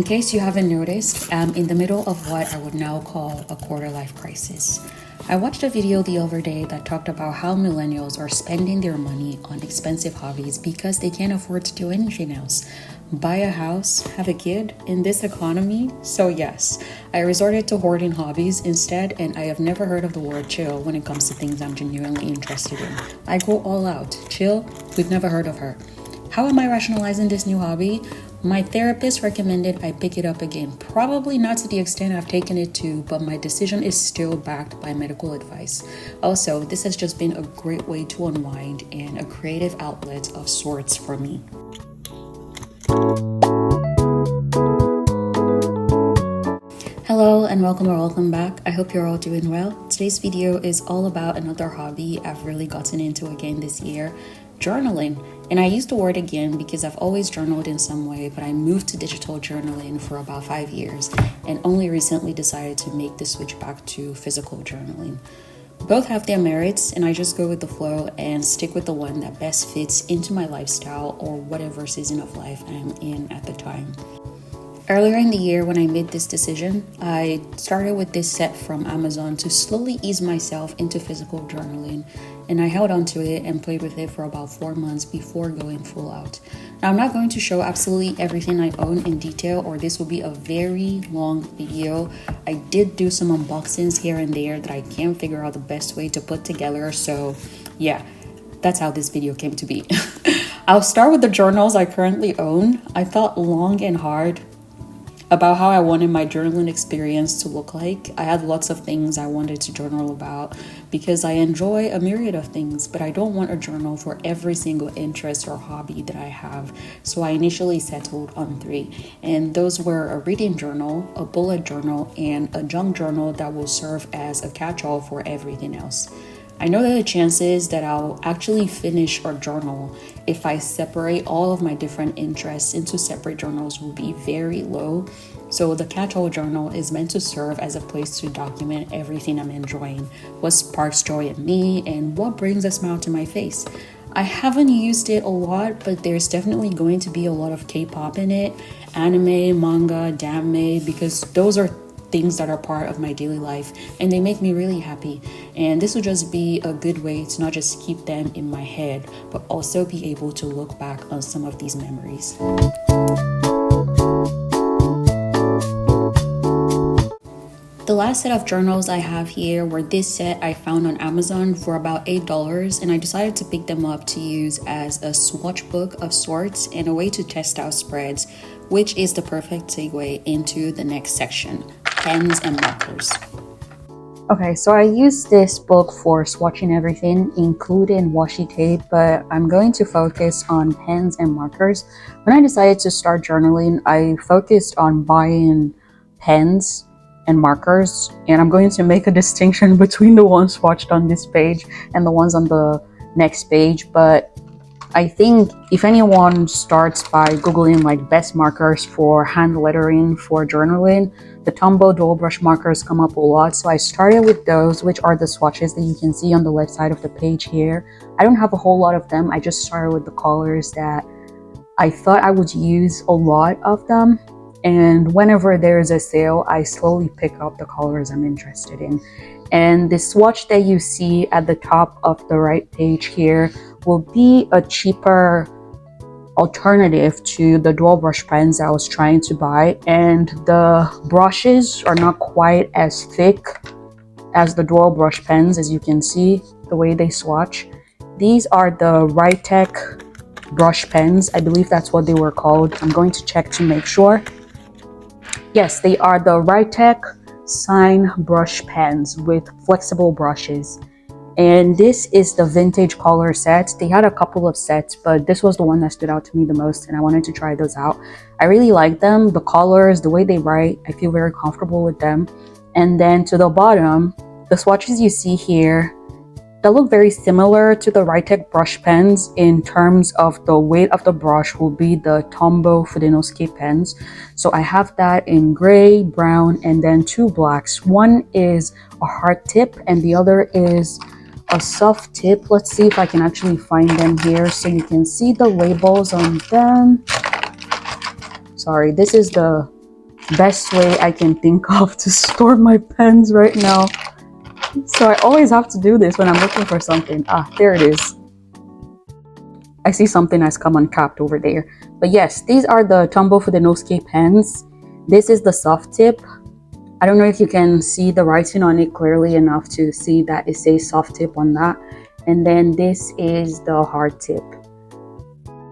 case you haven't noticed, I'm in the middle of what I would now call a quarter-life crisis. I watched a video the other day that talked about how millennials are spending their money on expensive hobbies because they can't afford to do anything else. Buy a house, have a kid in this economy? So yes, I resorted to hoarding hobbies instead, and I have never heard of the word chill when it comes to things I'm genuinely interested in. I go all out. Chill? We've never heard of her. How am I rationalizing this new hobby? My therapist recommended I pick it up again. Probably not to the extent I've taken it to, but my decision is still backed by medical advice. Also, this has just been a great way to unwind and a creative outlet of sorts for me. Hello and welcome back. I hope you're all doing well. Today's video is all about another hobby I've really gotten into again this year, journaling. And I use the word again because I've always journaled in some way, but I moved to digital journaling for about 5 years and only recently decided to make the switch back to physical journaling. Both have their merits, and I just go with the flow and stick with the one that best fits into my lifestyle or whatever season of life I'm in at the time. Earlier in the year when I made this decision, I started with this set from Amazon to slowly ease myself into physical journaling, and I held on to it and played with it for about 4 months before going full out. Now, I'm not going to show absolutely everything I own in detail, or this will be a very long video. I did do some unboxings here and there that I can't figure out the best way to put together, so yeah, that's how this video came to be. I'll start with the journals I currently own. I thought long and hard about how I wanted my journaling experience to look like. I had lots of things I wanted to journal about because I enjoy a myriad of things, but I don't want a journal for every single interest or hobby that I have. So I initially settled on 3, and those were a reading journal, a bullet journal, and a junk journal that will serve as a catch-all for everything else. I know that the chances that I'll actually finish a journal if I separate all of my different interests into separate journals will be very low. So the catch-all journal is meant to serve as a place to document everything I'm enjoying, what sparks joy in me, and what brings a smile to my face. I haven't used it a lot, but there's definitely going to be a lot of K-pop in it, anime, manga, anime, because those are things that are part of my daily life and they make me really happy, and this will just be a good way to not just keep them in my head but also be able to look back on some of these memories. The last set of journals I have here were this set I found on Amazon for about $8, and I decided to pick them up to use as a swatch book of sorts and a way to test out spreads, which is the perfect segue into the next section: pens and markers. Okay, so I use this book for swatching everything, including washi tape, but I'm going to focus on pens and markers. When I decided to start journaling, I focused on buying pens and markers, and I'm going to make a distinction between the ones swatched on this page and the ones on the next page. But I think if anyone starts by Googling like best markers for hand lettering for journaling, the Tombow dual brush markers come up a lot. So I started with those, which are the swatches that you can see on the left side of the page here. I don't have a whole lot of them. I just started with the colors that I thought I would use a lot of them. And whenever there's a sale, I slowly pick up the colors I'm interested in. And the swatch that you see at the top of the right page here will be a cheaper alternative to the dual brush pens I was trying to buy, and the brushes are not quite as thick as the dual brush pens, as you can see the way they swatch. These are the Rytec brush pens. I believe that's what they were called. I'm going to check to make sure. Yes, they are the Rytec Sign brush pens with flexible brushes. And this is the vintage color set. They had a couple of sets, but this was the one that stood out to me the most, and I wanted to try those out. I really like them. The colors, the way they write, I feel very comfortable with them. And then to the bottom, the swatches you see here, that look very similar to the Rytec brush pens in terms of the weight of the brush will be the Tombow _𝕍𝕆𝔻𝕍 pens. So I have that in gray, brown, and then 2 blacks. One is a hard tip and the other is a soft tip. Let's see if I can actually find them here so you can see the labels on them. Sorry, this is the best way I can think of to store my pens right now. So I always have to do this when I'm looking for something. Ah, there it is. I see something has come uncapped over there. But yes, these are the 𝕍𝕆𝔻𝕸𝔋𝕸 pens. This is the soft tip. I don't know if you can see the writing on it clearly enough to see that it says soft tip on that. And then this is the hard tip.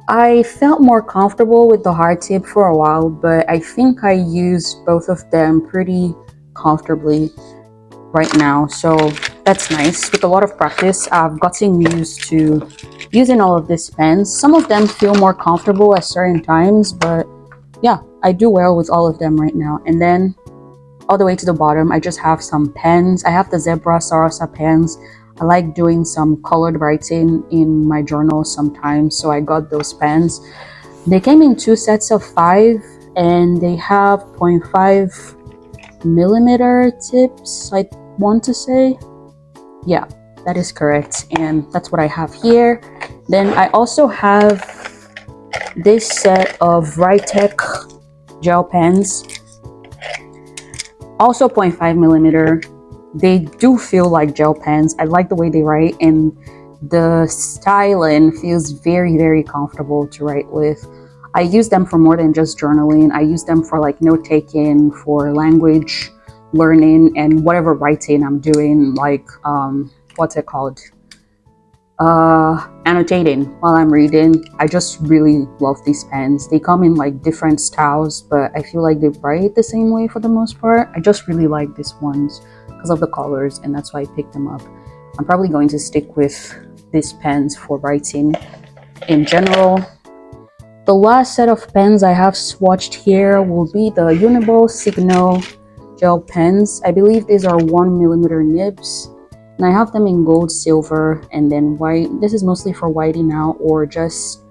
I felt more comfortable with the hard tip for a while, but I think I used both of them pretty comfortably right now. So that's nice. With a lot of practice, I've gotten used to using all of these pens. Some of them feel more comfortable at certain times, but yeah, I do well with all of them right now. And then all the way to the bottom, I just have some pens. I have the Zebra Sarosa pens. I like doing some colored writing in my journal sometimes, so I got those pens. They came in 2 sets of 5, and they have 0.5mm tips, I want to say. Yeah, that is correct, and that's what I have here. Then I also have this set of Writech gel pens, also 0.5mm. They do feel like gel pens. I like the way they write, and the styling feels very, very comfortable to write with. I use them for more than just journaling. I use them for like note taking, for language learning, and whatever writing I'm doing, like what's it called, annotating while I'm reading. I just really love these pens. They come in like different styles, but I feel like they write the same way for the most part. I just really like these ones because of the colors, and that's why I picked them up. I'm probably going to stick with these pens for writing in general. The last set of pens I have swatched here will be the 𝕍𝕆𝔻𝕸𝔻𝕋 gel pens. I believe these are 1mm nibs, and I have them in gold, silver, and then white. This is mostly for whiting out, or just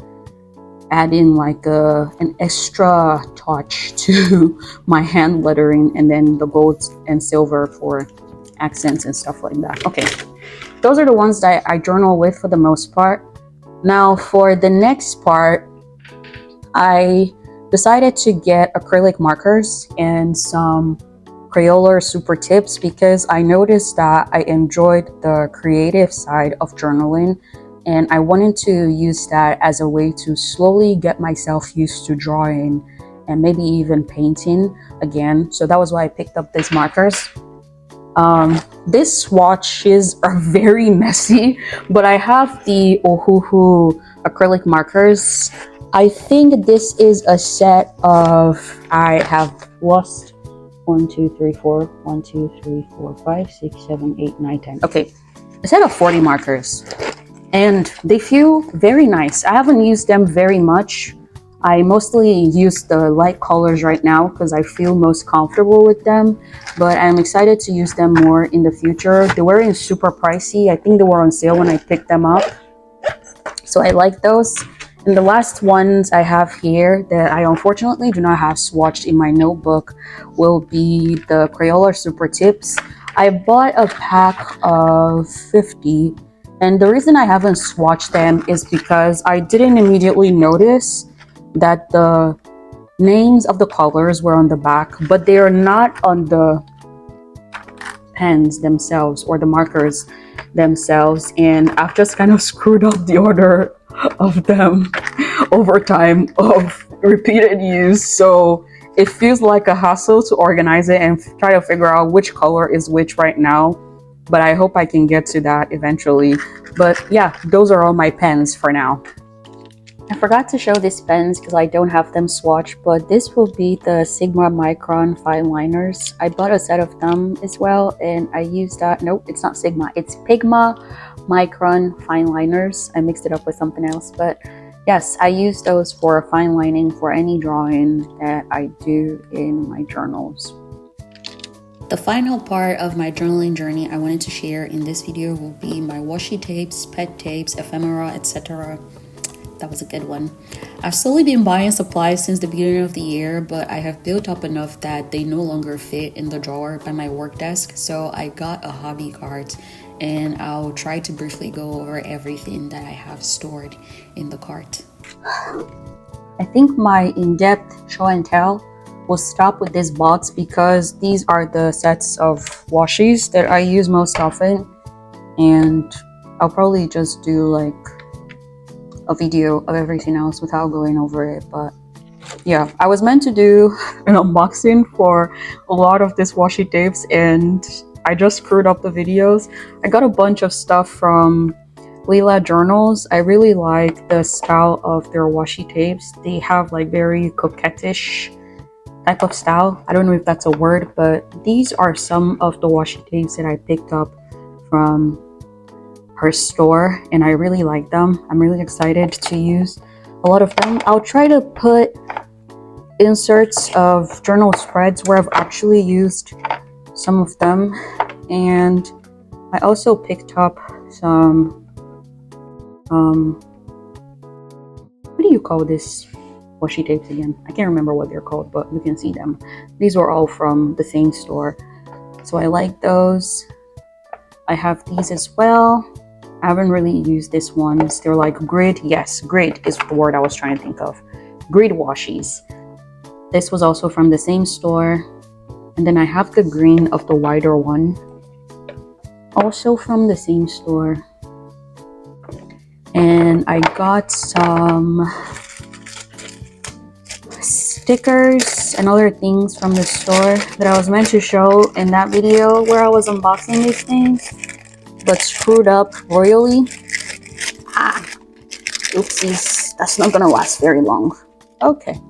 add in like an extra touch to my hand lettering, and then the gold and silver for accents and stuff like that. Okay, those are the ones that I journal with for the most part. Now for the next part, I decided to get acrylic markers and some Crayola super tips because I noticed that I enjoyed the creative side of journaling, and I wanted to use that as a way to slowly get myself used to drawing and maybe even painting again. So that was why I picked up these markers. These swatches are very messy, but I have the Ohuhu acrylic markers. I think this is a set of, I have lost 1, 2, 3, 4, 1, 2, 3, 4, 5, 6, 7, 8, 9, 10. Okay, a set of 40 markers, and they feel very nice. I haven't used them very much. I mostly use the light colors right now because I feel most comfortable with them, but I'm excited to use them more in the future. They weren't super pricey. I think they were on sale when I picked them up, so I like those. And the last ones I have here that I unfortunately do not have swatched in my notebook will be the Crayola Super Tips. I bought a pack of 50, and the reason I haven't swatched them is because I didn't immediately notice that the names of the colors were on the back, but they are not on the pens themselves or the markers themselves, and I've just kind of screwed up the order of them over time of repeated use, so it feels like a hassle to organize it and try to figure out which color is which right now, but I hope I can get to that eventually. But yeah, those are all my pens for now. I forgot to show these pens because I don't have them swatched, but this will be the Sigma Micron fine liners. I bought a set of them as well, and I used that. Nope, it's not Sigma, it's Pigma Micron fine liners. I mixed it up with something else, but yes, I use those for fine lining for any drawing that I do in my journals. The final part of my journaling journey I wanted to share in this video will be my washi tapes, pet tapes, ephemera, etc. That was a good one. I've slowly been buying supplies since the beginning of the year, but I have built up enough that they no longer fit in the drawer by my work desk, so I got a hobby cart, and I'll try to briefly go over everything that I have stored in the cart. I think my in-depth show and tell will stop with this box because these are the sets of washies that I use most often, and I'll probably just do like a video of everything else without going over it. But yeah, I was meant to do an unboxing for a lot of these washi tapes and I just screwed up the videos. I got a bunch of stuff from 𝕌ℎ𝔻𝔸𝕋𝔼𝕊 journals. I really like the style of their washi tapes. They have like very coquettish type of style. I don't know if that's a word, but these are some of the washi tapes that I picked up from her store and I really like them. I'm really excited to use a lot of them. I'll try to put inserts of journal spreads where I've actually used some of them, and I also picked up some what do you call this washi tapes again? I can't remember what they're called, but you can see them. These were all from the same store, so I like those. I have these as well. I haven't really used this ones. They're like grid. Yes, grid is the word I was trying to think of. Grid washies. This was also from the same store. And then I have the green of the wider one, also from the same store. And I got some stickers and other things from the store that I was meant to show in that video where I was unboxing these things, but screwed up royally. Oopsies, that's not gonna last very long. Okay.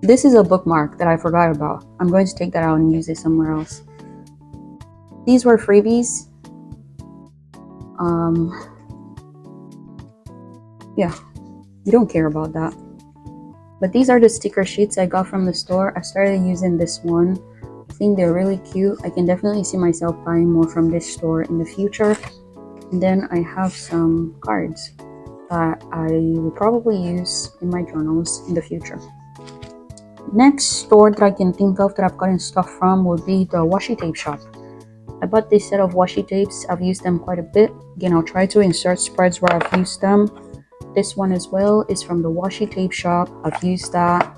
This is a bookmark that I forgot about. I'm going to take that out and use it somewhere else. These were freebies. Yeah, you don't care about that. But these are the sticker sheets I got from the store. I started using this one. I think they're really cute. I can definitely see myself buying more from this store in the future. And then I have some cards that I will probably use in my journals in the future. Next store that I can think of that I've gotten stuff from would be the washi tape shop. I bought this set of washi tapes. I've used them quite a bit. Again, I'll try to insert spreads where I've used them. This one as well is from the washi tape shop. I've used that.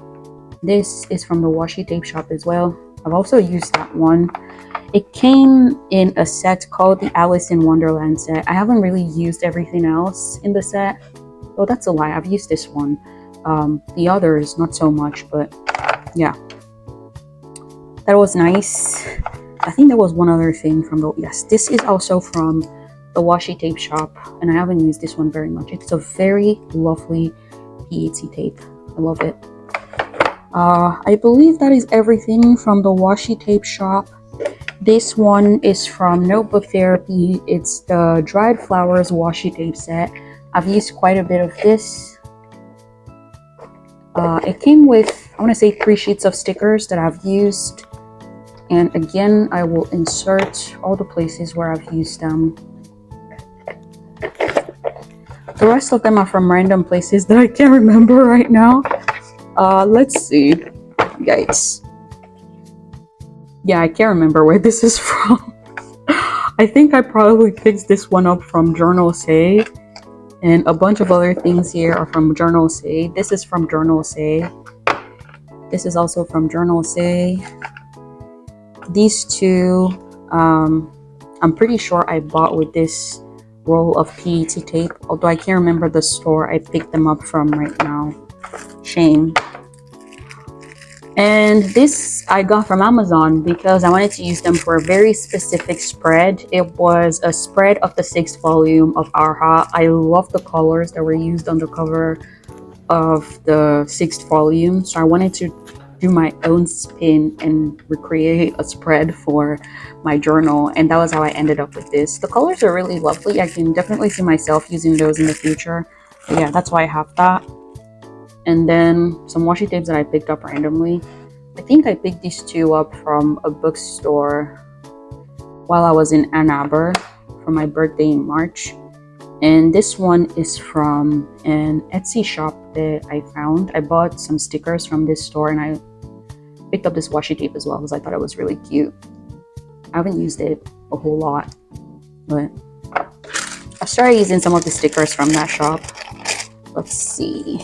This is from the washi tape shop as well. I've also used that one. It came in a set called the Alice in Wonderland set. I haven't really used everything else in the set. Oh, that's a lie. I've used this one. The others, not so much, but yeah, that was nice. I think there was one other thing from the, yes, this is also from the washi tape shop, and I haven't used this one very much. It's a very lovely PET tape. I love it. I believe that is everything from the washi tape shop. This one is from Notebook Therapy. It's the dried flowers washi tape set. I've used quite a bit of this. It came with, I want to say, 3 sheets of stickers that I've used. And again, I will insert all the places where I've used them. The rest of them are from random places that I can't remember right now. Let's see, guys. Yeah, I can't remember where this is from. I think I probably picked this one up from 𝕍𝕆𝔻𝕸𝕑. And a bunch of other things here are from 𝕍𝕆𝔻𝕸𝕑. This is from 𝕍𝕆𝔻𝕸𝑑. This is also from 𝕍𝕆𝔻𝕸𝑑. These two, I'm pretty sure I bought with this roll of PET tape, although I can't remember the store I picked them up from right now. Shame. And this I got from Amazon because I wanted to use them for a very specific spread. It was a spread of the 6th volume of 𝕍𝕆𝔻𝕸𝕑. I love the colors that were used on the cover of the 6th volume, so I wanted to do my own spin and recreate a spread for my journal, and that was how I ended up with this. The colors are really lovely. I can definitely see myself using those in the future. But yeah, that's why I have that. And then some washi tapes that I picked up randomly. I think I picked these two up from a bookstore while I was in Ann Arbor for my birthday in March. And this one is from an Etsy shop that I found. I bought some stickers from this store and I picked up this washi tape as well because I thought it was really cute. I haven't used it a whole lot, but I started using some of the stickers from that shop. Let's see.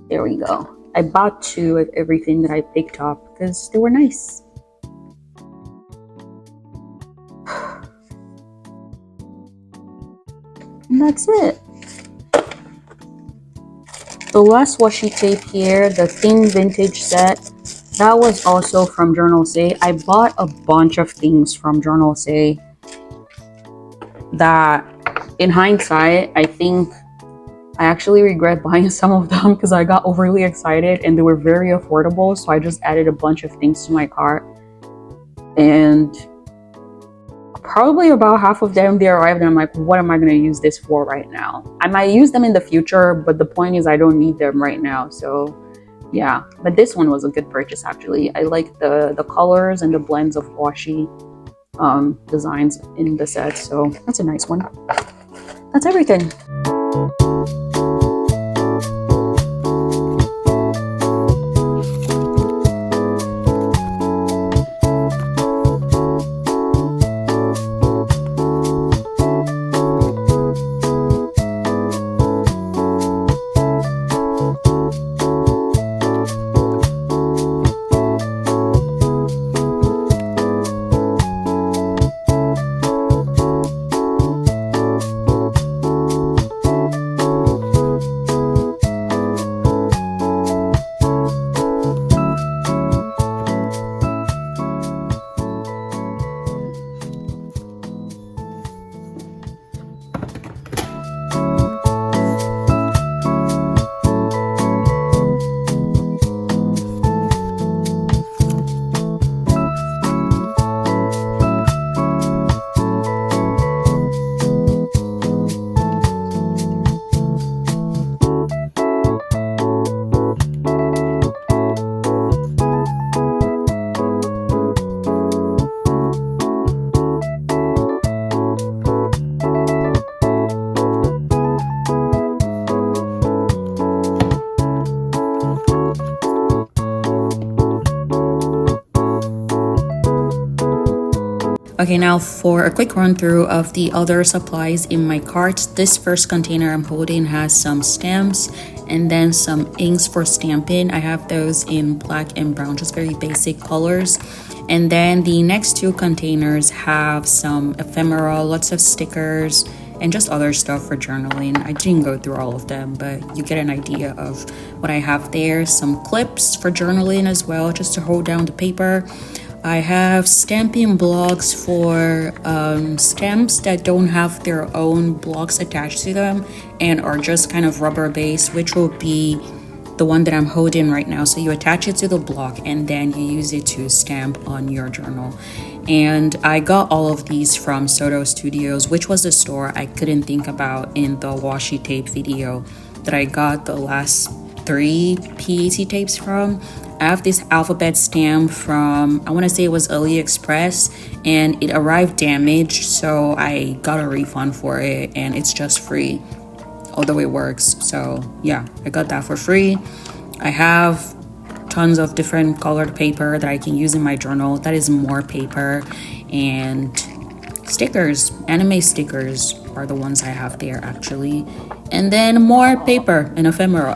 There we go. I bought 2 of everything that I picked up because they were nice. And that's it. The last washi tape here, the thin vintage set, that was also from 𝕍𝕆𝔻𝕸. I bought a bunch of things from 𝕍𝕆𝔻𝕸 that, in hindsight, I think I actually regret buying some of them because I got overly excited and they were very affordable. So I just added a bunch of things to my cart. And probably about half of them, they arrived and I'm like, what am I going to use this for right now? I might use them in the future, but the point is I don't need them right now. So yeah, but this one was a good purchase actually. I like the colors and the blends of washi designs in the set. So that's a nice one. That's everything. Okay, now for a quick run through of the other supplies in my cart. This first container I'm holding has some stamps and then some inks for stamping. I have those in black and brown, just very basic colors. And then the next 2 containers have some ephemera, lots of stickers, and just other stuff for journaling. I didn't go through all of them, but you get an idea of what I have there. Some clips for journaling as well, just to hold down the paper. I have stamping blocks for stamps that don't have their own blocks attached to them and are just kind of rubber based, which will be the one that I'm holding right now. So you attach it to the block and then you use it to stamp on your journal. And I got all of these from Soto Studios, which was the store I couldn't think about in the washi tape video that I got the last 3 PET tapes from. I have this alphabet stamp from, I want to say it was AliExpress, and it arrived damaged, so I got a refund for it and it's just free, although it works. So yeah, I got that for free. I have tons of different colored paper that I can use in my journal. That is more paper. And stickers, anime stickers are the ones I have there actually. And then more paper and ephemera.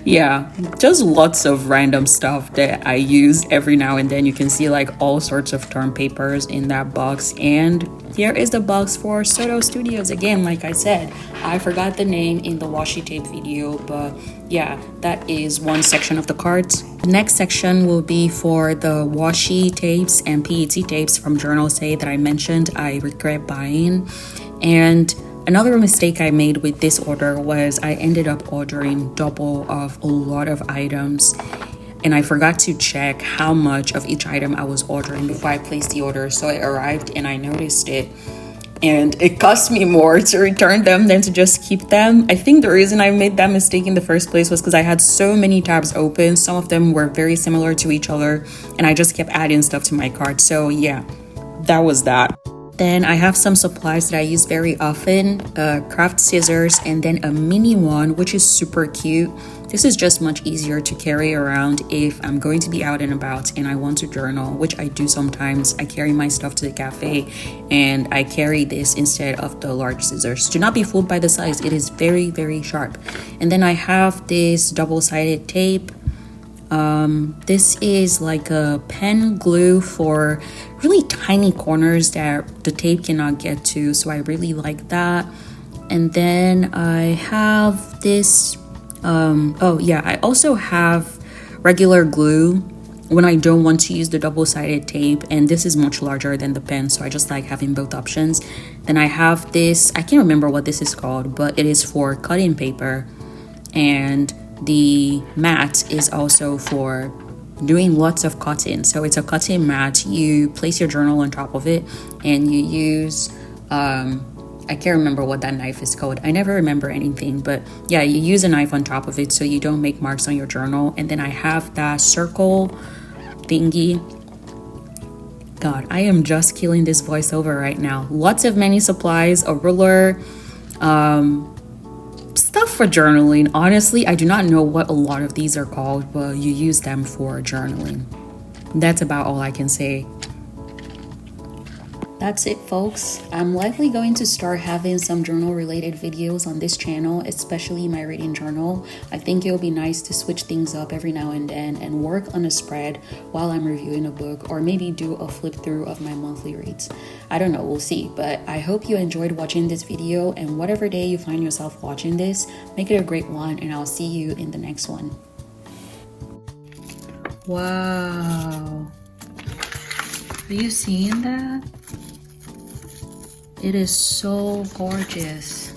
Yeah, just lots of random stuff that I use every now and then. You can see like all sorts of term papers in that box. And here is the box for Soto Studios. Again, like I said, I forgot the name in the washi tape video, but yeah, that is one section of the cart. The next section will be for the washi tapes and PET tapes from 𝕍𝕆𝔻𝕸 that I mentioned I regret buying. And another mistake I made with this order was I ended up ordering double of a lot of items, and I forgot to check how much of each item I was ordering before I placed the order. So it arrived and I noticed it, and it cost me more to return them than to just keep them. I think the reason I made that mistake in the first place was because I had so many tabs open. Some of them were very similar to each other, and I just kept adding stuff to my cart. So yeah, that was that. Then I have some supplies that I use very often, craft scissors, and then a mini one, which is super cute. This is just much easier to carry around if I'm going to be out and about and I want to journal, which I do sometimes. I carry my stuff to the cafe and I carry this instead of the large scissors. Do not be fooled by the size. It is very, very sharp. And then I have this double-sided tape. This is like a pen glue for really tiny corners that the tape cannot get to, so I really like that. And then I have this I also have regular glue when I don't want to use the double-sided tape, and this is much larger than the pen, so I just like having both options. Then I have this, I can't remember what this is called, but it is for cutting paper, and the mat is also for doing lots of cutting. So it's a cutting mat. You place your journal on top of it and you use I can't remember what that knife is called. I never remember anything, but yeah, you use a knife on top of it so you don't make marks on your journal. And then I have that circle thingy. God, I am just killing this voiceover right now. Lots of many supplies, a ruler, stuff for journaling. Honestly, I do not know what a lot of these are called, but you use them for journaling. That's about all I can say. That's it, folks. I'm likely going to start having some journal related videos on this channel, especially my reading journal. I think it'll be nice to switch things up every now and then and work on a spread while I'm reviewing a book, or maybe do a flip through of my monthly reads. I don't know, we'll see, but I hope you enjoyed watching this video, and whatever day you find yourself watching this, make it a great one, and I'll see you in the next one. Wow. Are you seeing that? It is so gorgeous.